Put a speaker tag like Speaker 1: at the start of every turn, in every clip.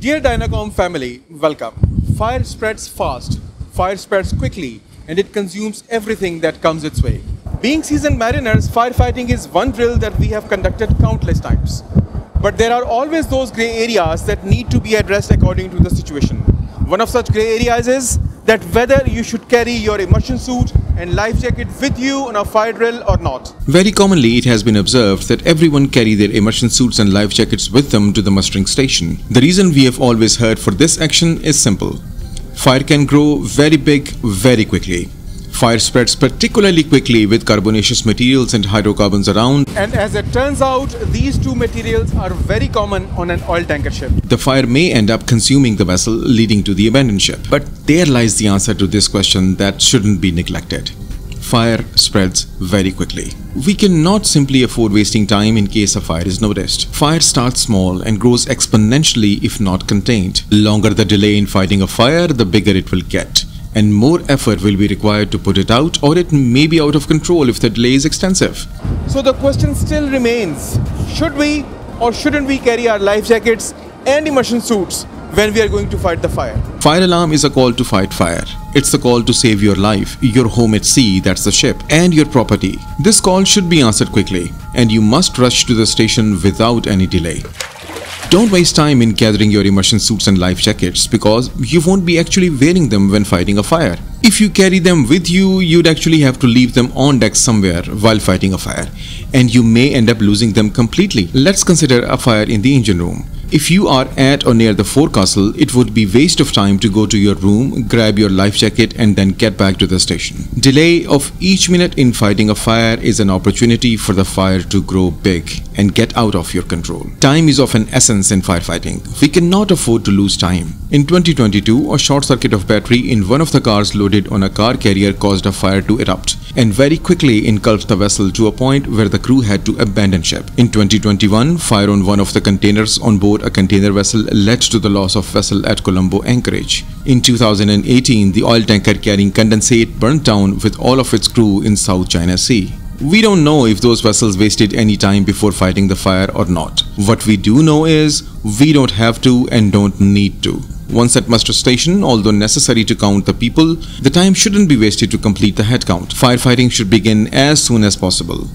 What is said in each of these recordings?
Speaker 1: Dear Dynacom family, welcome. Fire spreads fast, fire spreads quickly, and it consumes everything that comes its way. Being seasoned mariners, firefighting is one drill that we have conducted countless times. But there are always those grey areas that need to be addressed according to the situation. One of such grey areas is that whether you should carry your immersion suit and life jacket with you on a fire drill or not.
Speaker 2: Very commonly, it has been observed that everyone carry their immersion suits and life jackets with them to the mustering station. The reason we have always heard for this action is simple. Fire can grow very big very quickly. Fire spreads particularly quickly with carbonaceous materials and hydrocarbons around.
Speaker 1: And as it turns out, these two materials are very common on an oil tanker ship.
Speaker 2: The fire may end up consuming the vessel, leading to the abandoned ship. But there lies the answer to this question that shouldn't be neglected. Fire spreads very quickly. We cannot simply afford wasting time in case a fire is noticed. Fire starts small and grows exponentially if not contained. Longer the delay in fighting a fire, the bigger it will get. And more effort will be required to put it out, or it may be out of control if the delay is extensive.
Speaker 1: So the question still remains, should we or shouldn't we carry our life jackets and immersion suits when we are going to fight the fire?
Speaker 2: Fire alarm is a call to fight fire. It's a call to save your life, your home at sea, that's the ship, and your property. This call should be answered quickly, and you must rush to the station without any delay. Don't waste time in gathering your immersion suits and life jackets because you won't be actually wearing them when fighting a fire. If you carry them with you, you'd actually have to leave them on deck somewhere while fighting a fire, and you may end up losing them completely. Let's consider a fire in the engine room. If you are at or near the forecastle, it would be waste of time to go to your room, grab your life jacket and then get back to the station. Delay of each minute in fighting a fire is an opportunity for the fire to grow big and get out of your control. Time is of an essence in firefighting. We cannot afford to lose time. In 2022, a short circuit of battery in one of the cars loaded on a car carrier caused a fire to erupt and very quickly engulfed the vessel to a point where the crew had to abandon ship. In 2021, fire on one of the containers on board a container vessel led to the loss of vessel at Colombo anchorage. In 2018, the oil tanker carrying condensate burnt down with all of its crew in South China Sea. We don't know if those vessels wasted any time before fighting the fire or not. What we do know is we don't have to and don't need to. Once at muster station, although necessary to count the people, the time shouldn't be wasted to complete the head count. Firefighting should begin as soon as possible.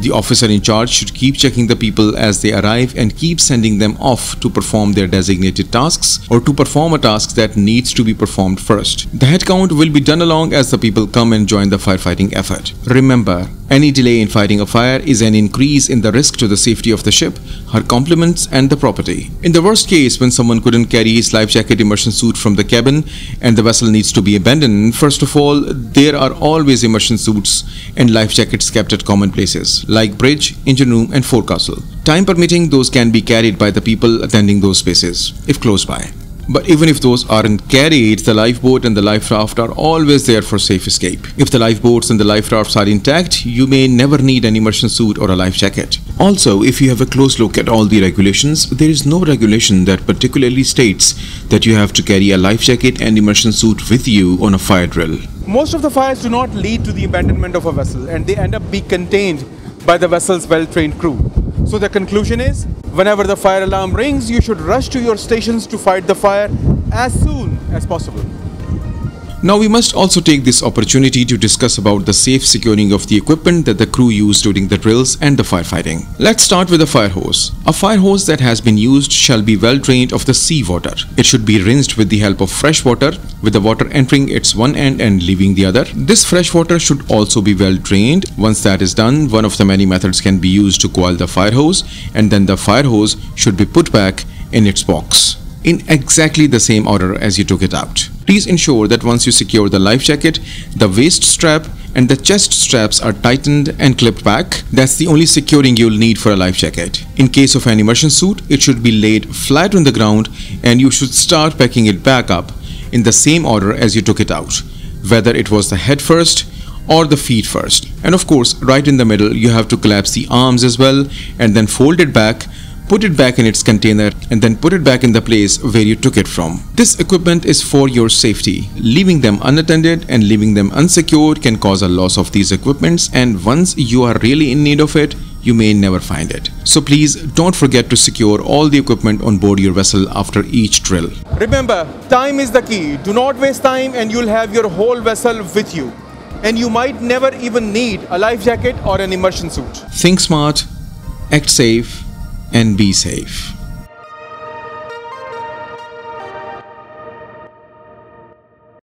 Speaker 2: The officer in charge should keep checking the people as they arrive and keep sending them off to perform their designated tasks or to perform a task that needs to be performed first. The head count will be done along as the people come and join the firefighting effort. Remember, any delay in fighting a fire is an increase in the risk to the safety of the ship, her complements and the property. In the worst case, when someone couldn't carry his life jacket immersion suit from the cabin and the vessel needs to be abandoned, first of all, there are always immersion suits and life jackets kept at common places like bridge, engine room and forecastle. Time permitting, those can be carried by the people attending those spaces, if close by. But even if those aren't carried, the lifeboat and the life raft are always there for safe escape. If the lifeboats and the life rafts are intact, you may never need an immersion suit or a life jacket. Also, if you have a close look at all the regulations, there is no regulation that particularly states that you have to carry a life jacket and immersion suit with you on a fire drill.
Speaker 1: Most of the fires do not lead to the abandonment of a vessel, and they end up being contained by the vessel's well-trained crew. So the conclusion is, whenever the fire alarm rings, you should rush to your stations to fight the fire as soon as possible.
Speaker 2: Now we must also take this opportunity to discuss about the safe securing of the equipment that the crew use during the drills and the firefighting. Let's start with a fire hose. A fire hose that has been used shall be well drained of the sea water. It should be rinsed with the help of fresh water, with the water entering its one end and leaving the other. This fresh water should also be well drained. Once that is done, one of the many methods can be used to coil the fire hose, and then the fire hose should be put back in its box in exactly the same order as you took it out. Please ensure that once you secure the life jacket, the waist strap and the chest straps are tightened and clipped back. That's the only securing you'll need for a life jacket. In case of an immersion suit, it should be laid flat on the ground and you should start packing it back up in the same order as you took it out, whether it was the head first or the feet first. And of course, right in the middle, you have to collapse the arms as well and then fold it back, put it back in its container and then put it back in the place where you took it from. This equipment is for your safety. Leaving them unattended and leaving them unsecured can cause a loss of these equipments, and once you are really in need of it, you may never find it. So please don't forget to secure all the equipment on board your vessel after each drill.
Speaker 1: Remember, time is the key. Do not waste time and you'll have your whole vessel with you. And you might never even need a life jacket or an immersion suit.
Speaker 2: Think smart, act safe, and be safe.